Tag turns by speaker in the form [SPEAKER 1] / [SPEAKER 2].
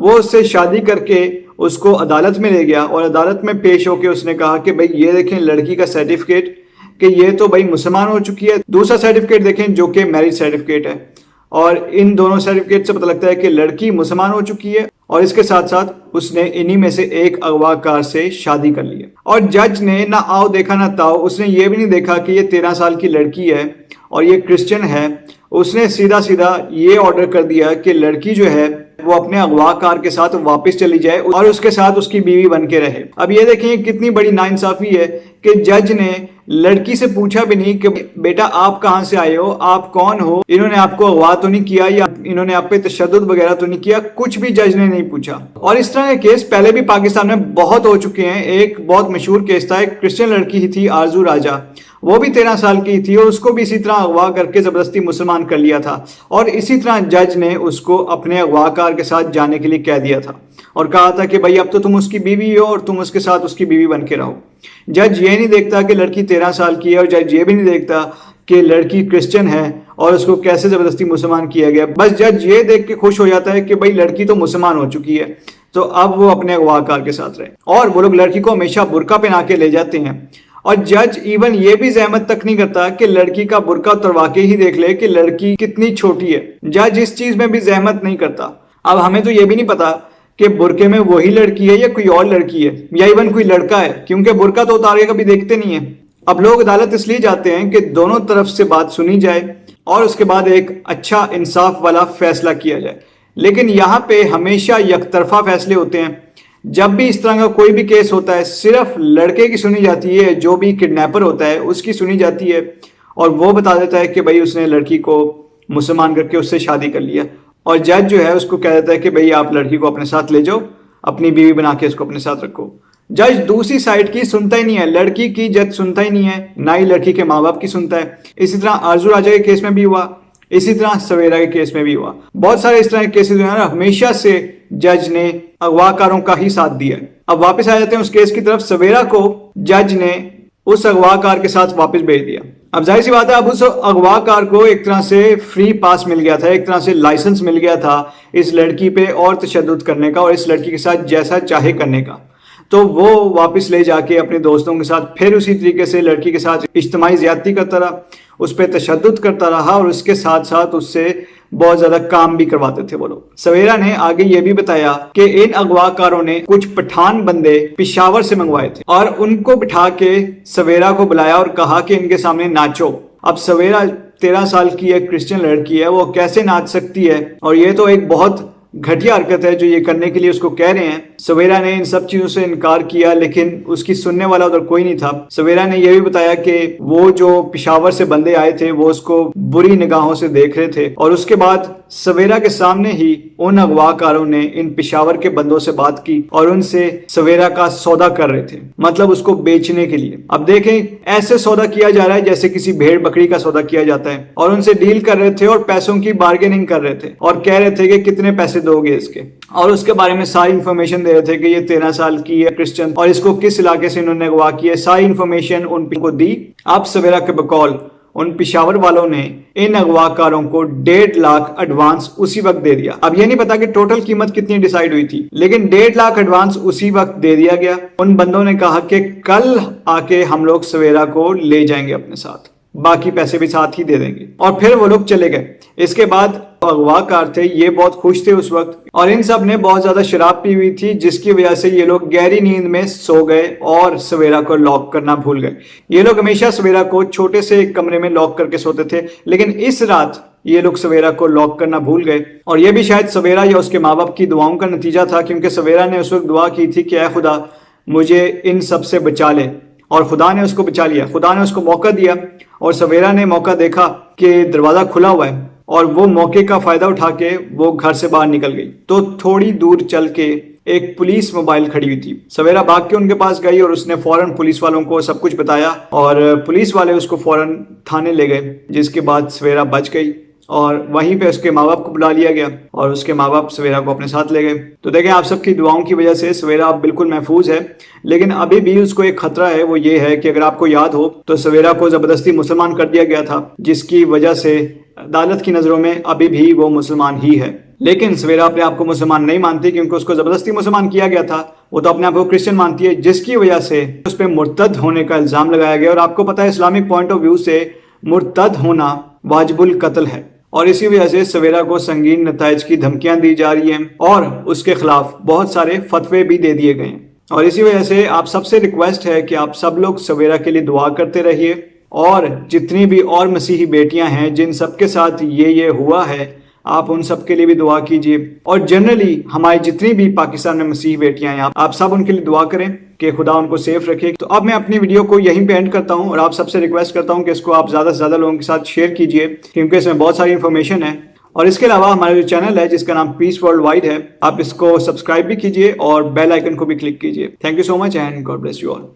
[SPEAKER 1] وہ اس سے شادی کر کے اس کو عدالت میں لے گیا اور عدالت میں پیش ہو کے اس نے کہا کہ بھائی یہ دیکھیں لڑکی کا سرٹیفکیٹ کہ یہ تو بھائی مسلمان ہو چکی ہے. دوسرا سرٹیفکیٹ دیکھیں جو کہ میرج سرٹیفکیٹ ہے, اور ان دونوں سرٹیفکیٹ سے پتہ لگتا ہے کہ لڑکی مسلمان ہو چکی ہے اور اس کے ساتھ ساتھ اس نے انہی میں سے ایک اغوا کار سے شادی کر لی ہے. اور جج نے نہ آؤ دیکھا نہ تاؤ, اس نے یہ بھی نہیں دیکھا کہ یہ 13 سال کی لڑکی ہے اور یہ کرسچن ہے. اس نے سیدھا سیدھا یہ آرڈر کر دیا کہ لڑکی جو ہے وہ اپنے اغوا کار کے ساتھ واپس چلی جائے اور اس کے ساتھ اس کی بیوی بن کے رہے. اب یہ دیکھیں کتنی بڑی ناانصافی ہے کہ جج نے لڑکی سے پوچھا بھی نہیں کہ بیٹا آپ کہاں سے آئے ہو, آپ کون ہو, انہوں نے آپ کو اغوا تو نہیں کیا یا انہوں نے آپ پہ تشدد وغیرہ تو نہیں کیا, کچھ بھی جج نے نہیں پوچھا. اور اس طرح کے کیس پہلے بھی پاکستان میں بہت ہو چکے ہیں. ایک بہت مشہور کیس تھا, ایک کرسچن لڑکی ہی تھی آرزو راجہ, وہ بھی 13 سال کی تھی اور اس کو بھی اسی طرح اغوا کر کے زبردستی مسلمان کر لیا تھا اور اسی طرح جج نے اس کو اپنے اغوا کار کے ساتھ جانے کے لیے کہہ دیا تھا اور کہا تھا کہ بھائی اب تو تم اس کی بیوی ہو اور تم اس کے ساتھ اس کی بیوی بن کے رہو. جج یہ نہیں دیکھتا کہ لڑکی 13 سال کی ہے اور جج یہ بھی نہیں دیکھتا کہ لڑکی کرسچن ہے اور اس کو کیسے زبردستی مسلمان کیا گیا. بس جج یہ دیکھ کے خوش ہو جاتا ہے کہ بھائی لڑکی تو مسلمان ہو چکی ہے تو اب وہ اپنے اغوا کار کے ساتھ رہے. اور وہ لوگ لڑکی کو ہمیشہ برقع پہنا کے لے جاتے ہیں اور جج ایون یہ بھی زحمت تک نہیں کرتا کہ لڑکی کا برقع اتروا کے ہی دیکھ لے کہ لڑکی کتنی چھوٹی ہے. جج اس چیز میں بھی زحمت نہیں کرتا. اب ہمیں تو یہ بھی نہیں پتا کہ برقعے میں وہی لڑکی ہے یا کوئی اور لڑکی ہے یا ایون کوئی لڑکا ہے, کیونکہ برقع تو اتار کے کبھی دیکھتے نہیں ہیں. اب لوگ عدالت اس لیے جاتے ہیں کہ دونوں طرف سے بات سنی جائے اور اس کے بعد ایک اچھا انصاف والا فیصلہ کیا جائے. لیکن یہاں پہ ہمیشہ یک طرفہ فیصلے ہوتے ہیں. جب بھی اس طرح کا کوئی بھی کیس ہوتا ہے صرف لڑکے کی سنی جاتی ہے, جو بھی کڈنیپر ہوتا ہے اس کی سنی جاتی ہے اور وہ بتا دیتا ہے کہ بھائی اس نے لڑکی کو مسلمان کر کے اس سے شادی کر لیا, اور جج جو ہے اس کو کہہ دیتا ہے کہ بھئی آپ لڑکی کو اپنے ساتھ لے جاؤ, اپنی بیوی بنا کے اس کو اپنے ساتھ رکھو. جج دوسری سائڈ کی سنتا ہی نہیں ہے, لڑکی کی جج سنتا ہی نہیں ہے, نہ ہی لڑکی کے ماں باپ کی سنتا ہے. اسی طرح آرزو راجہ کے کیس میں بھی ہوا, اسی طرح سویرا کے کیس میں بھی ہوا. بہت سارے اس طرح کے کیسز جو ہیں نا ہمیشہ سے جج نے اغوا کاروں کا ہی ساتھ دیا ہے. اب واپس آ جاتے ہیں اس کیس کی طرف. سویرا کو جج نے اس اغوا کار کے ساتھ واپس بھیج دیا. اب ظاہر سی بات ہے اب اس اغوا کار کو ایک طرح سے فری پاس مل گیا تھا, ایک طرح سے لائسنس مل گیا تھا اس لڑکی پہ اور تشدد کرنے کا اور اس لڑکی کے ساتھ جیسا چاہے کرنے کا. تو وہ واپس لے جا کے اپنے دوستوں کے ساتھ پھر اسی طریقے سے لڑکی کے ساتھ اجتماعی زیادتی کرتا رہا, اس پہ تشدد کرتا رہا اور اس کے ساتھ ساتھ اس سے بہت زیادہ کام بھی کرواتے تھے وہ لوگ. سویرا نے آگے یہ بھی بتایا کہ ان اغوا کاروں نے کچھ پٹھان بندے پشاور سے منگوائے تھے اور ان کو بٹھا کے سویرا کو بلایا اور کہا کہ ان کے سامنے ناچو. اب سویرا 13 سال کی ایک کرسچن لڑکی ہے, وہ کیسے ناچ سکتی ہے, اور یہ تو ایک بہت گھٹیا حرکت ہے جو یہ کرنے کے لیے اس کو کہہ رہے ہیں. سویرا نے ان سب چیزوں سے انکار کیا لیکن اس کی سننے والا ادھر کوئی نہیں تھا. سویرا نے یہ بھی بتایا کہ وہ جو پشاور سے بندے آئے تھے وہ اس کو بری نگاہوں سے دیکھ رہے تھے اور اس کے بعد سویرا کے سامنے ہی ان اغوا کاروں نے ان پشاور کے بندوں سے بات کی اور ان سے سویرا کا سودا کر رہے تھے, مطلب اس کو بیچنے کے لیے. اب دیکھیں ایسے سودا کیا جا رہا ہے جیسے کسی بھیڑ بکری کا سودا کیا جاتا ہے, اور ان سے ڈیل کر رہے تھے اور پیسوں کی بارگیننگ کر رہے تھے اور کہہ رہے تھے کہ کتنے پیسے دو گے اس کے, اور اس کے بارے میں ساری انفارمیشن دے رہے تھے کہ یہ 13 سال کی ہے کرسچن اور اس کو کس علاقے سے انہوں نے اغوا کیا. ساری انفارمیشن ان کو دی. اب سویرا کے بقول ان پشاور والوں نے ان اغوا کاروں کو 1.5 لاکھ ایڈوانس اسی وقت دے دیا. اب یہ نہیں پتا کہ ٹوٹل قیمت کتنی ڈیسائیڈ ہوئی تھی, لیکن 1.5 لاکھ ایڈوانس اسی وقت دے دیا گیا. ان بندوں نے کہا کہ کل آ کے ہم لوگ سویرا کو لے جائیں گے اپنے ساتھ, باقی پیسے بھی ساتھ ہی دے دیں گے. اور پھر وہ لوگ چلے گئے. اس کے بعد اغوا کار تھے یہ بہت خوش تھے اس وقت, اور ان سب نے بہت زیادہ شراب پی ہوئی تھی جس کی وجہ سے یہ لوگ گہری نیند میں سو گئے اور سویرا کو لاک کرنا بھول گئے. یہ لوگ ہمیشہ سویرا کو چھوٹے سے ایک کمرے میں لاک کر کے سوتے تھے, لیکن اس رات یہ لوگ سویرا کو لاک کرنا بھول گئے. اور یہ بھی شاید سویرا یا اس کے ماں باپ کی دعاؤں کا نتیجہ تھا, کیونکہ سویرا نے اس وقت دعا کی تھی کہ اے خدا مجھے ان سب سے بچا لے, اور خدا نے اس کو بچا لیا. خدا نے اس کو موقع دیا اور سویرا نے موقع دیکھا کہ دروازہ کھلا ہوا ہے اور وہ موقع کا فائدہ اٹھا کے وہ گھر سے باہر نکل گئی. تو تھوڑی دور چل کے ایک پولیس موبائل کھڑی ہوئی تھی. سویرا بھاگ کے ان کے پاس گئی اور اس نے فوراً پولیس والوں کو سب کچھ بتایا اور پولیس والے اس کو فوراً تھانے لے گئے, جس کے بعد سویرا بچ گئی اور وہیں پہ اس کے ماں باپ کو بلا لیا گیا اور اس کے ماں باپ سویرا کو اپنے ساتھ لے گئے. تو دیکھیں آپ سب کی دعاؤں کی وجہ سے سویرا اب بالکل محفوظ ہے, لیکن ابھی بھی اس کو ایک خطرہ ہے. وہ یہ ہے کہ اگر آپ کو یاد ہو تو سویرا کو زبردستی مسلمان کر دیا گیا تھا, جس کی وجہ سے عدالت کی نظروں میں ابھی بھی وہ مسلمان ہی ہے. لیکن سویرا اپنے آپ کو مسلمان نہیں مانتی کیونکہ اس کو زبردستی مسلمان کیا گیا تھا. وہ تو اپنے آپ کو کرسچن مانتی ہے، جس کی وجہ سے اس پہ مرتد ہونے کا الزام لگایا گیا. اور آپ کو پتا ہے اسلامک پوائنٹ آف ویو سے مرتد ہونا واجب القتل ہے، اور اسی وجہ سے سویرا کو سنگین نتائج کی دھمکیاں دی جا رہی ہیں اور اس کے خلاف بہت سارے فتوے بھی دے دیے گئے ہیں. اور اسی وجہ سے آپ سب سے ریکویسٹ ہے کہ آپ سب لوگ سویرا کے لیے دعا کرتے رہیے، اور جتنی بھی اور مسیحی بیٹیاں ہیں جن سب کے ساتھ یہ ہوا ہے، آپ ان سب کے لیے بھی دعا کیجیے. اور جنرلی ہماری جتنی بھی پاکستان میں مسیحی بیٹیاں ہیں، آپ سب ان کے لیے دعا کریں کہ خدا ان کو سیف رکھے. تو اب میں اپنی ویڈیو کو یہیں پہ اینڈ کرتا ہوں، اور آپ سب سے ریکویسٹ کرتا ہوں کہ اس کو آپ زیادہ سے زیادہ لوگوں کے ساتھ شیئر کیجیے، کیونکہ اس میں بہت ساری انفارمیشن ہے. اور اس کے علاوہ ہمارا جو چینل ہے جس کا نام پیس ورلڈ وائڈ ہے، آپ اس کو سبسکرائب بھی کیجیے اور بیل آئیکن کو بھی کلک کیجیے. Thank you so much and God bless you all.